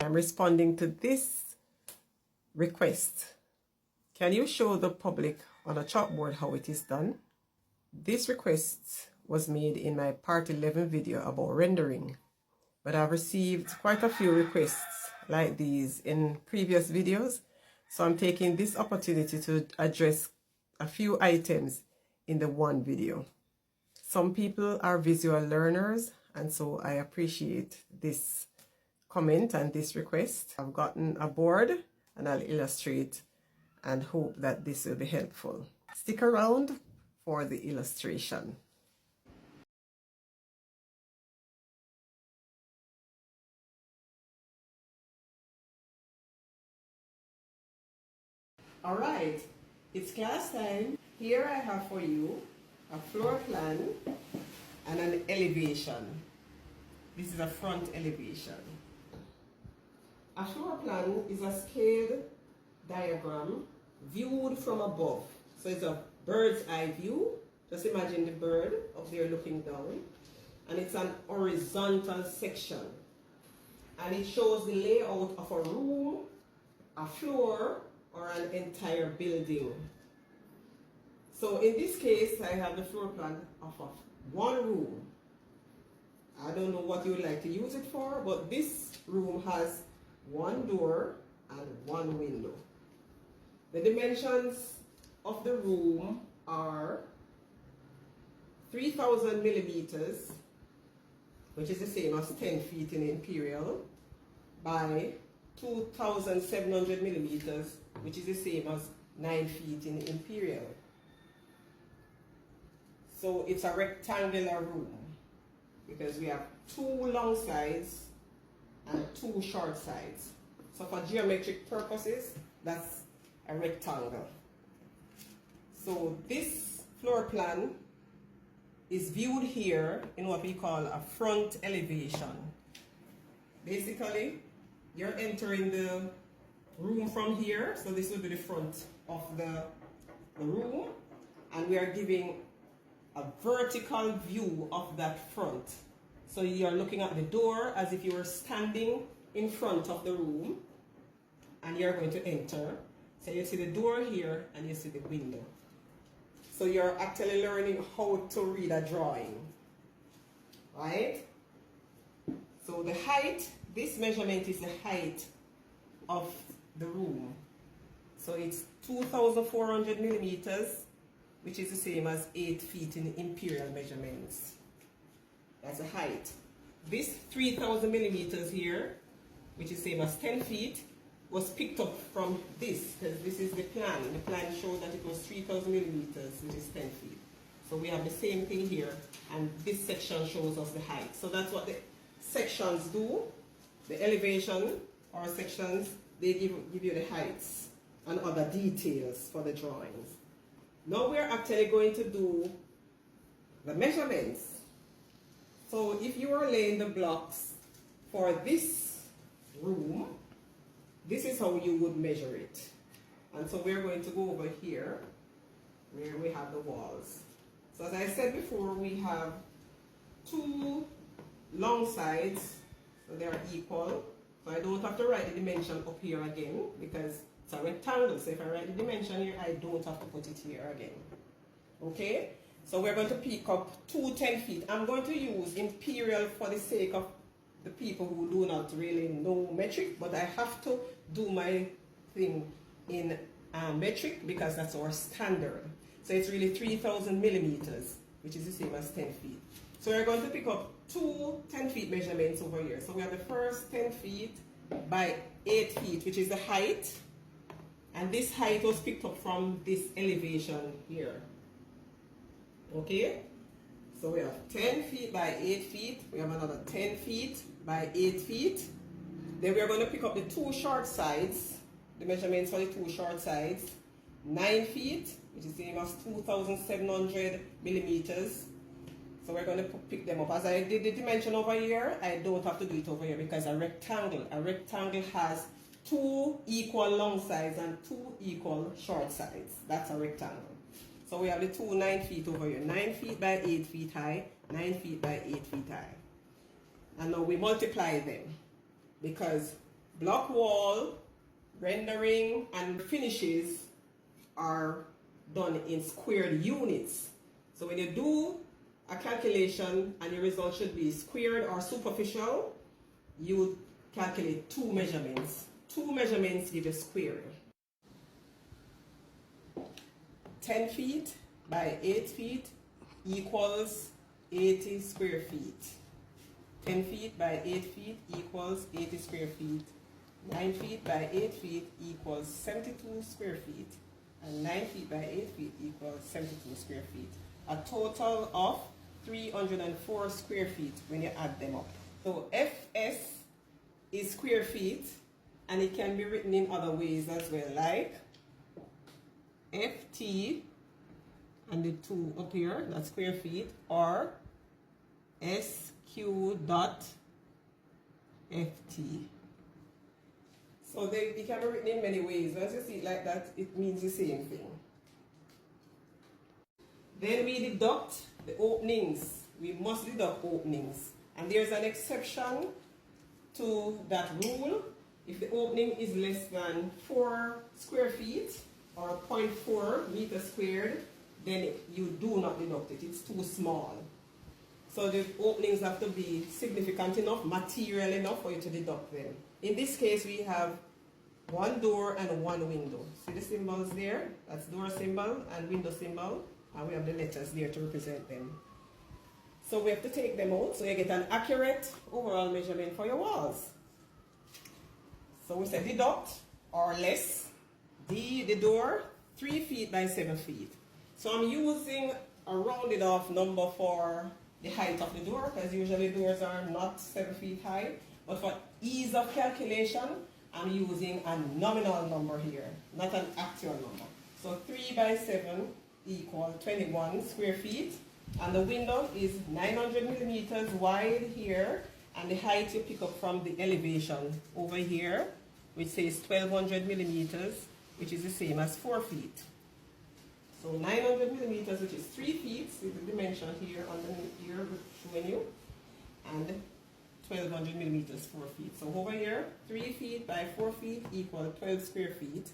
I'm responding to this request. Can you show the public on a chalkboard how it is done? This request was made in my part 11 video about rendering, but I've received quite a few requests like these in previous videos, so I'm taking this opportunity to address a few items in the one video. Some people are visual learners, and so I appreciate this comment and this request. I've gotten a board and I'll illustrate and hope that this will be helpful. Stick around for the illustration. All right, it's class time. Here I have for you a floor plan and an elevation. This is a front elevation. A floor plan is a scaled diagram viewed from above. So it's a bird's eye view. Just imagine the bird up there looking down. And it's an horizontal section. And it shows the layout of a room, a floor, or an entire building. So in this case, I have the floor plan of one room. I don't know what you would like to use it for, but this room has one door and one window. The dimensions of the room are 3,000 millimeters, which is the same as 10 feet in imperial, by 2,700 millimeters, which is the same as 9 feet in imperial. So it's a rectangular room because we have two long sides and two short sides. So for geometric purposes, that's a rectangle. So this floor plan is viewed here in what we call a front elevation. Basically, you're entering the room from here, so this will be the front of the room, and we are giving a vertical view of that front. So you're looking at the door as if you were standing in front of the room, and you're going to enter. So you see the door here and you see the window. So you're actually learning how to read a drawing, right? So the height, this measurement is the height of the room. So it's 2,400 millimeters, which is the same as 8 feet in imperial measurements. That's the height. This 3,000 millimeters here, which is the same as 10 feet, was picked up from this, because this is the plan. The plan showed that it was 3,000 millimeters, which is 10 feet. So we have the same thing here, and this section shows us the height. So that's what the sections do. The elevation or sections, they give you the heights and other details for the drawings. Now we're actually going to do the measurements. So if you are laying the blocks for this room, this is how you would measure it. And so we're going to go over here where we have the walls. So as I said before, we have two long sides, so they are equal. So I don't have to write the dimension up here again because it's a rectangle. So if I write the dimension here, I don't have to put it here again. Okay? So we're going to pick up two 10 feet. I'm going to use imperial for the sake of the people who do not really know metric, but I have to do my thing in metric because that's our standard. So it's really 3,000 millimeters, which is the same as 10 feet. So we're going to pick up two 10 feet measurements over here. So we have the first 10 feet by 8 feet, which is the height. And this height was picked up from this elevation here. Okay? So we have 10 feet by 8 feet. We have another 10 feet by 8 feet. Then we are going to pick up the two short sides, the measurements for the two short sides. 9 feet, which is the same as 2,700 millimeters. So we're going to pick them up. As I did the dimension over here, I don't have to do it over here because a rectangle has two equal long sides and two equal short sides. That's a rectangle. So we have the two 9 feet over here. 9 feet by 8 feet high, 9 feet by 8 feet high. And now we multiply them because block wall, rendering, and finishes are done in squared units. So when you do a calculation and your result should be squared or superficial, you calculate two measurements. Two measurements give you squared. 10 feet by 8 feet equals 80 square feet. 10 feet by 8 feet equals 80 square feet. 9 feet by 8 feet equals 72 square feet. And 9 feet by 8 feet equals 72 square feet. A total of 304 square feet when you add them up. So Fs is square feet, and it can be written in other ways as well, like Ft and the 2 up here, that's square feet, or SQ dot Ft. So it can be written in many ways. Once you see it like that, it means the same thing. Then we deduct the openings. We must deduct openings. And there's an exception to that rule. If the opening is less than 4 square feet or 0.4 meters squared, then you do not deduct it. It's too small. So the openings have to be significant enough, material enough for you to deduct them. In this case, we have one door and one window. See the symbols there? That's door symbol and window symbol. And we have the letters there to represent them. So we have to take them out so you get an accurate overall measurement for your walls. So we say deduct or less. The door, 3 feet by 7 feet. So I'm using a rounded off number for the height of the door, because usually doors are not 7 feet high. But for ease of calculation, I'm using a nominal number here, not an actual number. So 3 by 7 equals 21 square feet. And the window is 900 millimeters wide here. And the height you pick up from the elevation over here, which says 1200 millimeters, which is the same as 4 feet. So 900 millimeters, which is 3 feet, see the dimension here underneath here showing you, and 1200 millimeters, 4 feet. So over here, 3 feet by 4 feet equal 12 square feet.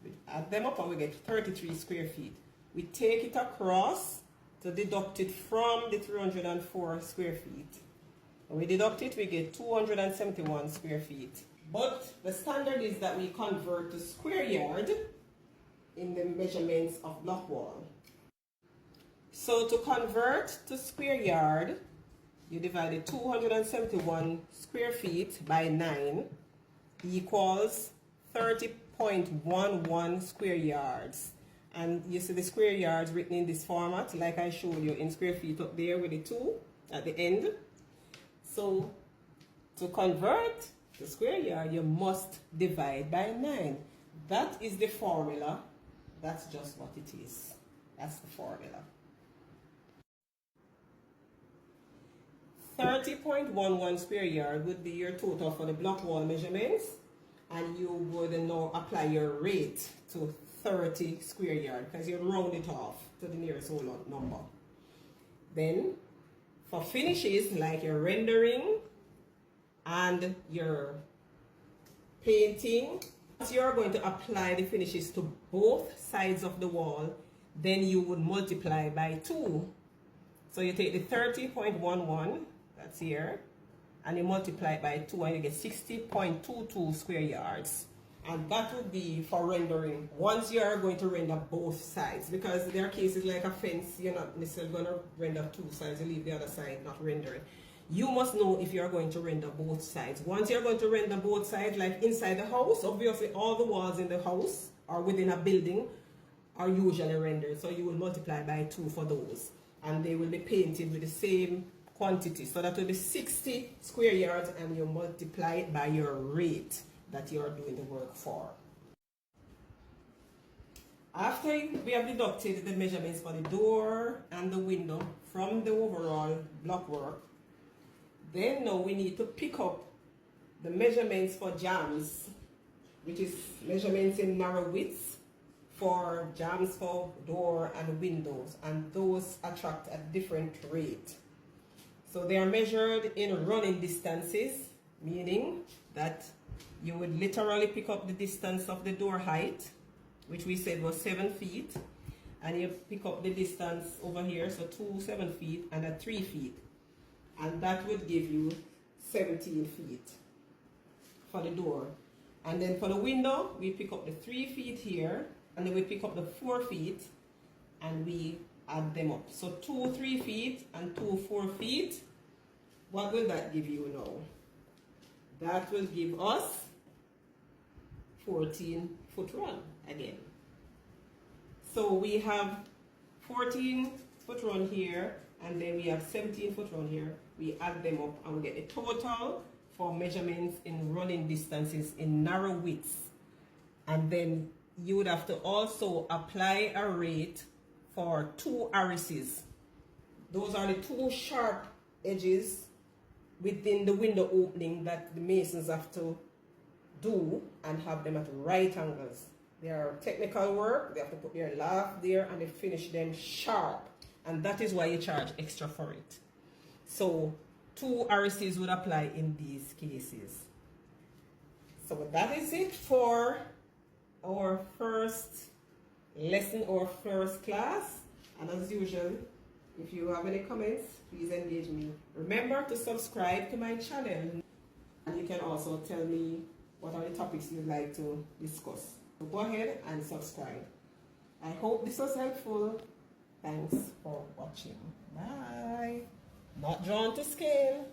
We add them up and we get 33 square feet. We take it across to deduct it from the 304 square feet. When we deduct it, we get 271 square feet. But the standard is that we convert to square yard in the measurements of block wall. So to convert to square yard, you divide the 271 square feet by 9 equals 30.11 square yards. And you see the square yards written in this format, like I showed you in square feet up there with the 2 at the end. So to convert to square yard, you must divide by 9. That is the formula. That's just what it is. That's the formula. 30.11 square yard would be your total for the block wall measurements, and you would now apply your rate to 30 square yard because you round it off to the nearest whole number. Then for finishes like your rendering and your painting, as you're going to apply the finishes to both sides of the wall, then you would multiply by 2. So you take the 30.11, that's here, and you multiply it by 2 and you get 60.22 square yards. And that would be for rendering once you are going to render both sides, because there are cases like a fence, you're not necessarily going to render 2 sides, you leave the other side not rendering. You must know if you're going to render both sides. Once you're going to render both sides, like inside the house, obviously all the walls in the house or within a building are usually rendered. So you will multiply by 2 for those. And they will be painted with the same quantity. So that will be 60 square yards, and you multiply it by your rate that you're doing the work for. After we have deducted the measurements for the door and the window from the overall block work, then now we need to pick up the measurements for jambs, which is measurements in narrow widths for jambs for door and windows, and those attract at different rate. So they are measured in running distances, meaning that you would literally pick up the distance of the door height, which we said was 7 feet, and you pick up the distance over here, so 2 7 feet and a 3 feet, and that would give you 17 feet for the door. And then for the window, we pick up the 3 feet here, and then we pick up the 4 feet, and we add them up. So 2 3 feet and 2 4 feet. What will that give you now? That will give us 14 foot run again. So we have 14 foot run here, and then we have 17 foot run here. We add them up and we get the total for measurements in running distances in narrow widths. And then you would have to also apply a rate for 2 arises. Those are the 2 sharp edges within the window opening that the masons have to do and have them at right angles. They are technical work. They have to put their lath there and they finish them sharp, and that is why you charge extra for it. So 2 arises would apply in these cases. So that is it for our first lesson or first class. And as usual, if you have any comments, please engage me. Remember to subscribe to my channel, and you can also tell me what are the topics you'd like to discuss. So go ahead and subscribe. I hope this was helpful. Thanks for watching. Bye. Not drawn to scale.